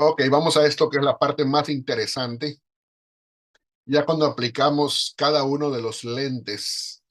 Ok, vamos a esto que es la parte más interesante. Ya cuando aplicamos cada uno de los lentes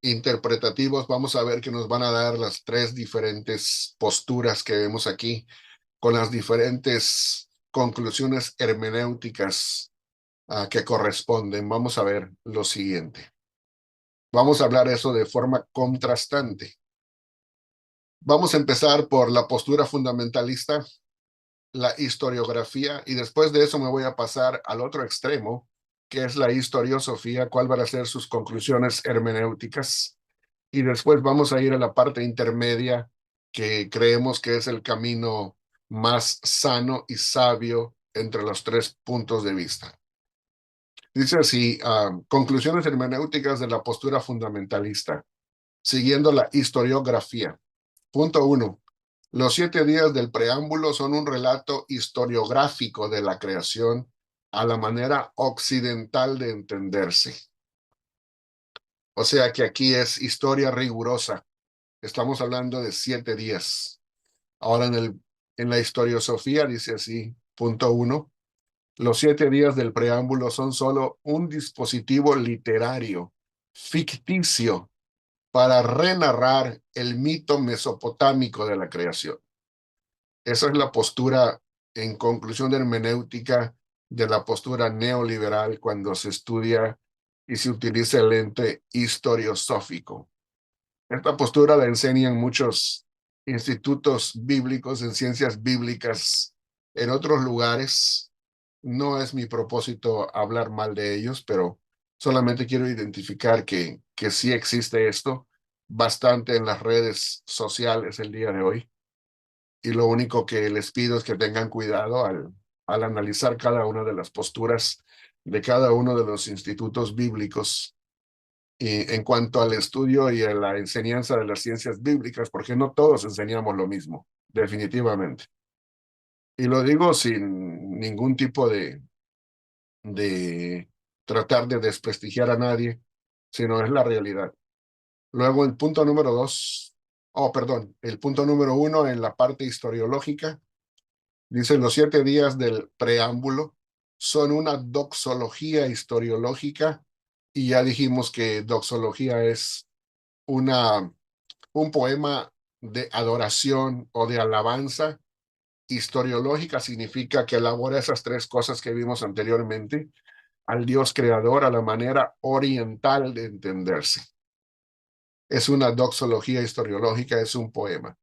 interpretativos, vamos a ver que nos van a dar las tres diferentes posturas que vemos aquí, con las diferentes conclusiones hermenéuticas que corresponden. Vamos a ver lo siguiente. Vamos a hablar eso de forma contrastante. Vamos a empezar por la postura fundamentalista, la historiografía, y después de eso me voy a pasar al otro extremo, que es la historiosofía, cuál van a ser sus conclusiones hermenéuticas, y después vamos a ir a la parte intermedia, que creemos que es el camino más sano y sabio entre los tres puntos de vista. Dice así, conclusiones hermenéuticas de la postura fundamentalista, siguiendo la historiografía. Punto uno. Los 7 días del preámbulo son un relato historiográfico de la creación a la manera occidental de entenderse. O sea que aquí es historia rigurosa. Estamos hablando de 7 días. Ahora en la historiosofía dice así, punto uno. Los 7 días del preámbulo son solo un dispositivo literario, ficticio, para renarrar el mito mesopotámico de la creación. Esa es la postura, en conclusión de hermenéutica, de la postura neoliberal cuando se estudia y se utiliza el lente historiosófico. Esta postura la enseñan muchos institutos bíblicos en ciencias bíblicas en otros lugares. No es mi propósito hablar mal de ellos, pero solamente quiero identificar que sí existe esto bastante en las redes sociales el día de hoy. Y lo único que les pido es que tengan cuidado al analizar cada una de las posturas de cada uno de los institutos bíblicos y en cuanto al estudio y a la enseñanza de las ciencias bíblicas, porque no todos enseñamos lo mismo, definitivamente. Y lo digo sin ningún tipo de tratar de desprestigiar a nadie, sino es la realidad. Luego el punto número dos, perdón, el punto número uno en la parte historiológica. Dice, los 7 días del preámbulo son una doxología historiológica y ya dijimos que doxología es una, un poema de adoración o de alabanza. Historiológica significa que elabora esas tres cosas que vimos anteriormente al Dios creador a la manera oriental de entenderse. Es una doxología historiológica, es un poema.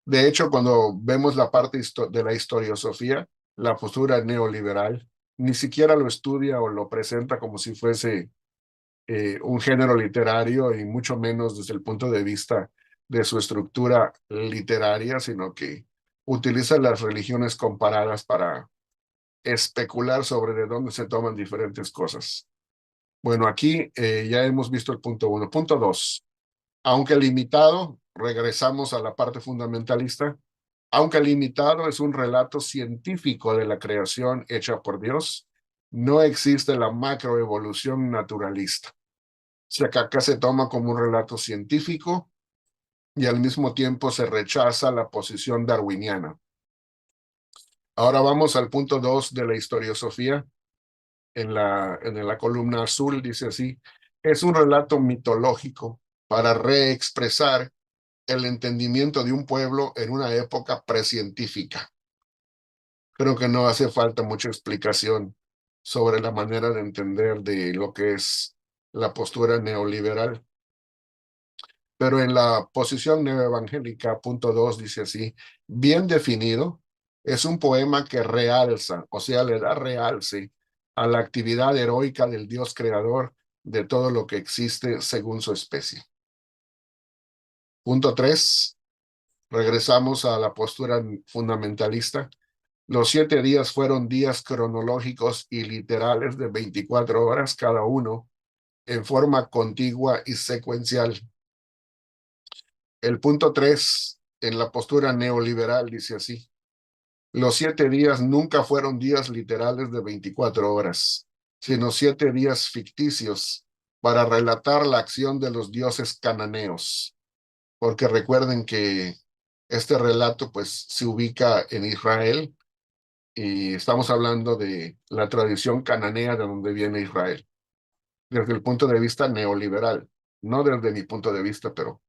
De hecho, cuando vemos la parte de la historiosofía, la postura neoliberal ni siquiera lo estudia o lo presenta como si fuese un género literario y mucho menos desde el punto de vista de su estructura literaria, sino que utiliza las religiones comparadas para especular sobre de dónde se toman diferentes cosas. Bueno, aquí ya hemos visto el punto uno. Punto dos. Aunque limitado, regresamos a la parte fundamentalista, aunque limitado es un relato científico de la creación hecha por Dios, no existe la macroevolución naturalista. O sea que acá se toma como un relato científico y al mismo tiempo se rechaza la posición darwiniana. Ahora vamos al punto 2 de la historiosofía. En la columna azul dice así, es un relato mitológico para reexpresar el entendimiento de un pueblo en una época precientífica. Creo que no hace falta mucha explicación sobre la manera de entender de lo que es la postura neoliberal. Pero en la posición neoevangélica, punto 2, dice así, bien definido, es un poema que realza, o sea, le da realce a la actividad heroica del Dios creador de todo lo que existe según su especie. Punto 3, regresamos a la postura fundamentalista. Los 7 días fueron días cronológicos y literales de 24 horas cada uno, en forma contigua y secuencial. El punto 3 en la postura neoliberal dice así, los 7 días nunca fueron días literales de 24 horas, sino 7 días ficticios para relatar la acción de los dioses cananeos, porque recuerden que este relato pues se ubica en Israel y estamos hablando de la tradición cananea de donde viene Israel, desde el punto de vista neoliberal, no desde mi punto de vista, pero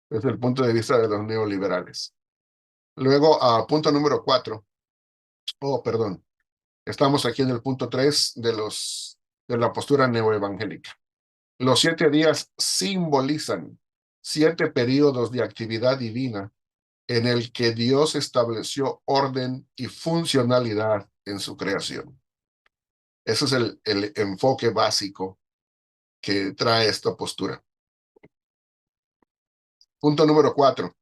desde el punto de vista de los neoliberales. Luego, a punto número 4, perdón, estamos aquí en el punto 3 de la postura neoevangélica. Los 7 días simbolizan 7 periodos de actividad divina en el que Dios estableció orden y funcionalidad en su creación. Ese es el enfoque básico que trae esta postura. Punto número 4.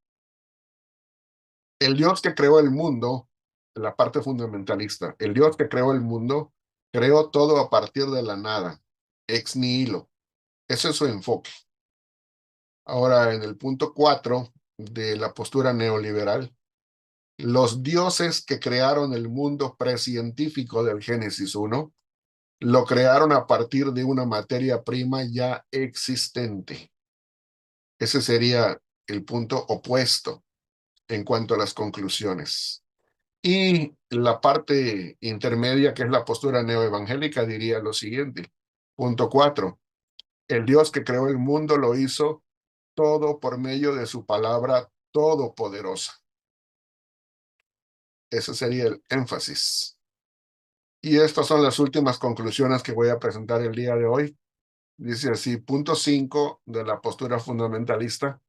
El Dios que creó el mundo, la parte fundamentalista, el Dios que creó el mundo, creó todo a partir de la nada, ex nihilo. Ese es su enfoque. Ahora, en el punto 4 de la postura neoliberal, los dioses que crearon el mundo precientífico del Génesis 1 lo crearon a partir de una materia prima ya existente. Ese sería el punto opuesto en cuanto a las conclusiones. Y la parte intermedia, que es la postura neoevangélica, diría lo siguiente. Punto 4. El Dios que creó el mundo lo hizo todo por medio de su palabra todopoderosa. Ese sería el énfasis. Y estas son las últimas conclusiones que voy a presentar el día de hoy. Dice así, punto 5 de la postura fundamentalista.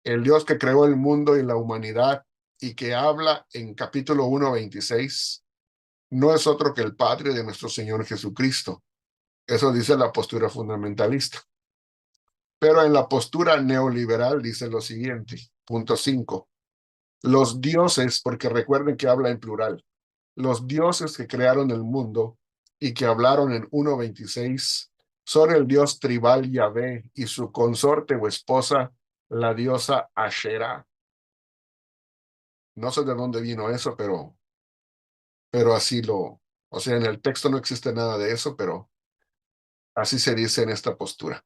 El Dios que creó el mundo y la humanidad y que habla en capítulo 1:26 no es otro que el Padre de nuestro Señor Jesucristo. Eso dice la postura fundamentalista. Pero en la postura neoliberal dice lo siguiente, punto 5. Los dioses, porque recuerden que habla en plural, los dioses que crearon el mundo y que hablaron en 1:26 son el dios tribal Yahvé y su consorte o esposa, la diosa Asherah. No sé de dónde vino eso, pero así o sea, en el texto no existe nada de eso, pero así se dice en esta postura.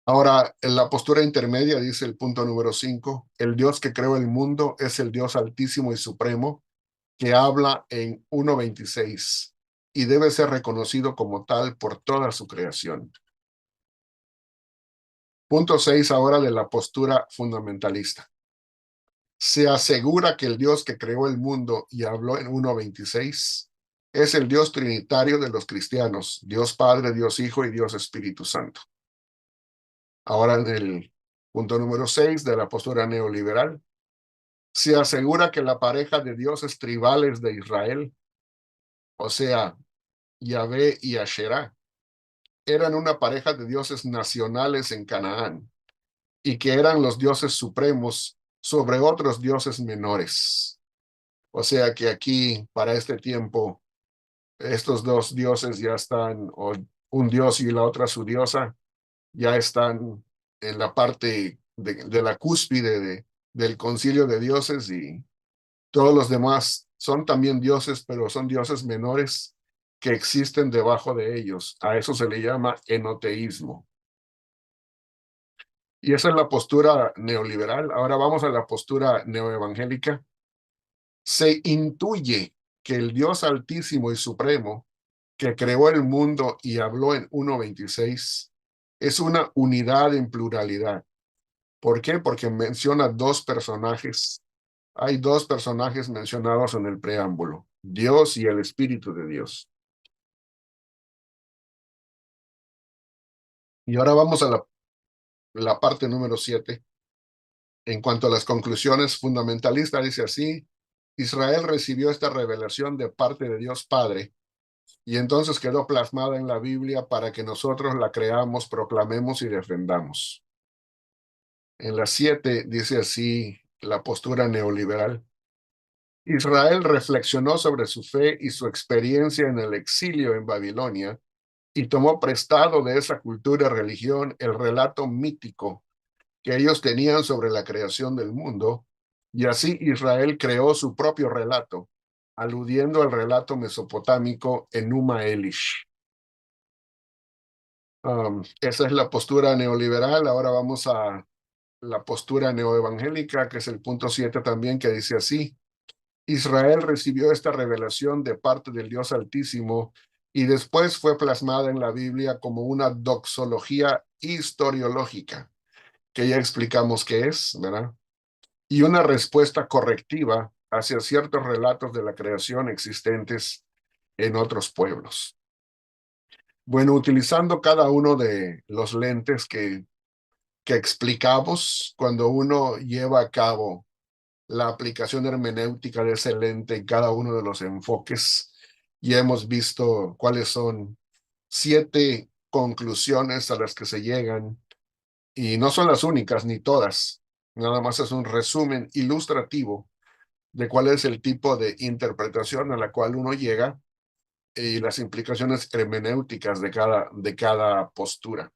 Ahora, en la postura intermedia dice el punto número 5, el Dios que creó el mundo es el Dios altísimo y supremo que habla en 1:26 y debe ser reconocido como tal por toda su creación. Punto 6 ahora de la postura fundamentalista. Se asegura que el Dios que creó el mundo y habló en 1:26 es el Dios trinitario de los cristianos, Dios Padre, Dios Hijo y Dios Espíritu Santo. Ahora en el punto número 6 de la postura neoliberal, se asegura que la pareja de dioses tribales de Israel, o sea, Yahvé y Asherah, eran una pareja de dioses nacionales en Canaán y que eran los dioses supremos sobre otros dioses menores. O sea que aquí, para este tiempo, estos dos dioses ya están, o un dios y la otra su diosa, ya están en la parte de la cúspide del concilio de dioses y todos los demás son también dioses, pero son dioses menores que existen debajo de ellos. A eso se le llama enoteísmo. Y esa es la postura neoliberal. Ahora vamos a la postura neoevangélica. Se intuye que el Dios altísimo y supremo que creó el mundo y habló en 1:26 es una unidad en pluralidad. ¿Por qué? Porque menciona dos personajes. Hay dos personajes mencionados en el preámbulo, Dios y el Espíritu de Dios. Y ahora vamos a la parte número 7. En cuanto a las conclusiones fundamentalistas, dice así, Israel recibió esta revelación de parte de Dios Padre y entonces quedó plasmada en la Biblia para que nosotros la creamos, proclamemos y defendamos. En la 7 dice así la postura neoliberal. Israel reflexionó sobre su fe y su experiencia en el exilio en Babilonia y tomó prestado de esa cultura y religión el relato mítico que ellos tenían sobre la creación del mundo, y así Israel creó su propio relato, aludiendo al relato mesopotámico Enuma Elish. Esa es la postura neoliberal. Ahora vamos a la postura neoevangélica, que es el punto 7 también, que dice así. Israel recibió esta revelación de parte del Dios Altísimo y después fue plasmada en la Biblia como una doxología historiológica, que ya explicamos qué es, ¿verdad? Y una respuesta correctiva hacia ciertos relatos de la creación existentes en otros pueblos. Bueno, utilizando cada uno de los lentes que explicamos, cuando uno lleva a cabo la aplicación hermenéutica de ese lente en cada uno de los enfoques, ya hemos visto cuáles son 7 conclusiones a las que se llegan, y no son las únicas ni todas, nada más es un resumen ilustrativo de cuál es el tipo de interpretación a la cual uno llega y las implicaciones hermenéuticas de cada postura.